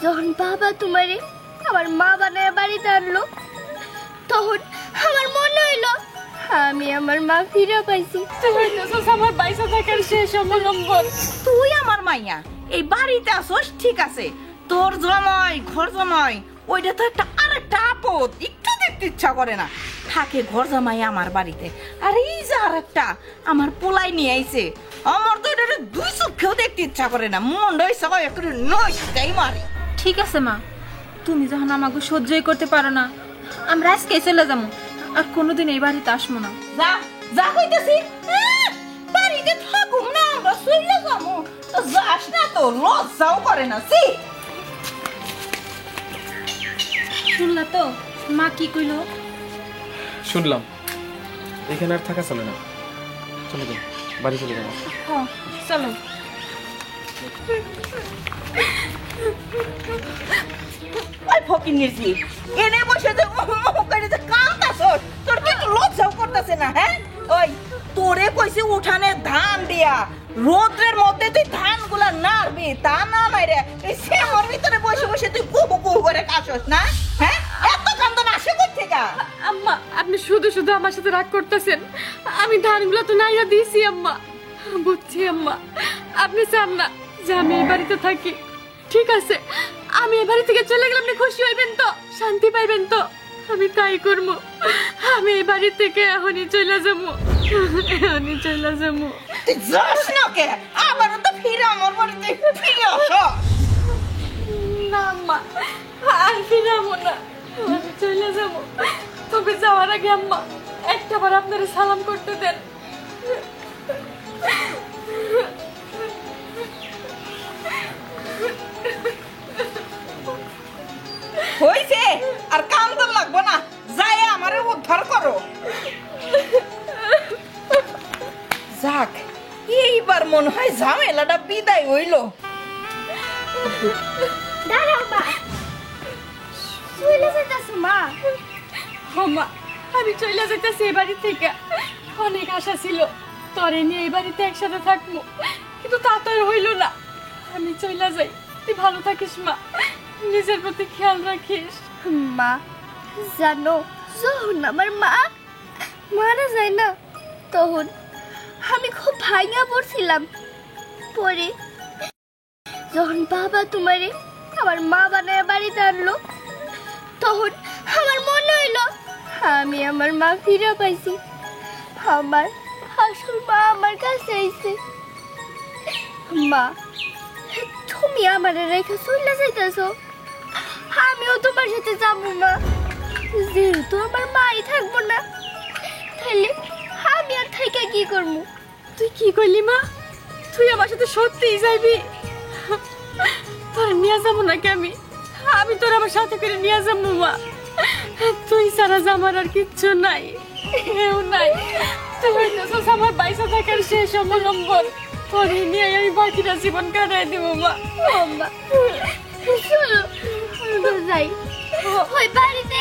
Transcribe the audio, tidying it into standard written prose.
যখন বাবা তোমারে আমার মা বানায় বাড়িতে আনলো তখন আমার মনে হইলো আমি আমার মা ফিরে পাইছি। আমার বাইসা থাকার শেষ অবলম্বন তুই আমার মাইয়া এই বাড়িতে আসোস ঠিক আছে, তোর জমাই ঘর জমাই ওইটা তো একটা আরেকটা আপদ, একটু দেখতে ইচ্ছা করে না। থাকে ঘর জামাই আমার বাড়িতে, আর এই যে আরেকটা আমার পোলাই নিয়ে আইছে, আমার তো এটা দুই চোখেও দেখতে ইচ্ছা করে না, মনটা ইচ্ছা করে একটু নয়টাই মারি। ঠিক আছে মা, তুমি যখন আমাকে সহ্যই করতে পারো না আমরা আজকে চলে যাবো, আর কোনোদিন এই বাড়িতে আসবো না। যা যা কইতেছি, বাড়িতে থাকুম না আমরা চলে যাবো, তো যাস না তো লজ্জাও করে না। সি শুনলা তো মা কি কইলো? শুনলাম, এখানে আর থাকা চলে না, চলে যাও বাড়ি চলে যাবো। হ্যাঁ চলো। ওই ফকির নির্জি এনে বসে যে করে যে কাঁদতাছস, তোর কি একটু লজ্জাও করতেছে না? হ্যাঁ ওই তোরে কইছি উঠানে ধান দিয়া রোদ্রের মধ্যে তুই ধানগুলা নাড়বি, তা না মাইরে এই সেমর ভিতরে বসে বসে তুই কুহু কুহু করে কাশস না? হ্যাঁ এত কান্দন আসে কই থেকে? আম্মা আপনি শুধু শুধু আমার সাথে রাগ করতেছেন, আমি ধানগুলো তো নাইয়া দিয়েছি আম্মা। বুঝছি আম্মা, আপনি চান না যে আমি এই বাড়িতে থাকি, ঠিক আছে আমি এই বাড়ি থেকে চলে গেলে আপনি খুশি হইবেন তো, শান্তি পাইবেন তো? আমি তাই করবো, আমি এই বাড়ি থেকে এখনই চলে যাবো, এখনই চলে যাবো। তুই যাস না কে? আবারও তো ফিরে আমার বাড়িতে ফিরে আসস। না আম্মা, আর ফিরাবো না, আমি চলে যাবো। তবে যাওয়ার আগে আম্মা একটাবার আপনারা সালাম করতে দেন। হইছে আর কান্দন লাগবো না, যাই আমারে উদ্ধার করো। যাক এইবার মনে হয় ঝামেলাটা বিদায় হইল। দাঁড়াও মা, চলে যেতেছো মা? মা আমি চলে যেতেছি এই বাড়ি থেকে, অনেক আশা ছিল তোরে নিয়ে এই বাড়িতে একসাথে থাকবো, কিন্তু তা তো আর হইল না। আমি চলে যাই, তুই ভালো থাকিস মা, নিজের প্রতি খেয়াল রাখিস। মা জানো, যখন আমার মা মারা যায় না তখন আমি খুব ভাঙা পড়ছিলাম। পরে যখন বাবা তোমারে আমার মা বানায় বাড়িতে আনলো তখন আমার মনে হইলো আমি আমার মা ফিরে পাইছি। আমার আসল মা আমার কাছে আইছে। মা তুমি আমার রেখে চলে যাইতেছো, আমিও তোমার সাথে যাবো মা। যেহেতু আমার মাই থাকবো না তাহলে আমি আর থেকে কি করবো? তুই কি করলি মা? তুই আমার সাথে সত্যিই যাইবি? তোর নিয়ে যাবো নাকি আমি তোর আমার সাথে করে নিয়ে যাবো মা। তুই ছাড়া আমার আর কিচ্ছু নাই, কেউ নাই। তুই হইতেছিস আমার বাইসা থাকার শেষ অবলম্বন, তোর নিয়ে আমি বাকিটা জীবন কাটাই দিব মা। চলো যাই, ওই বাড়িতে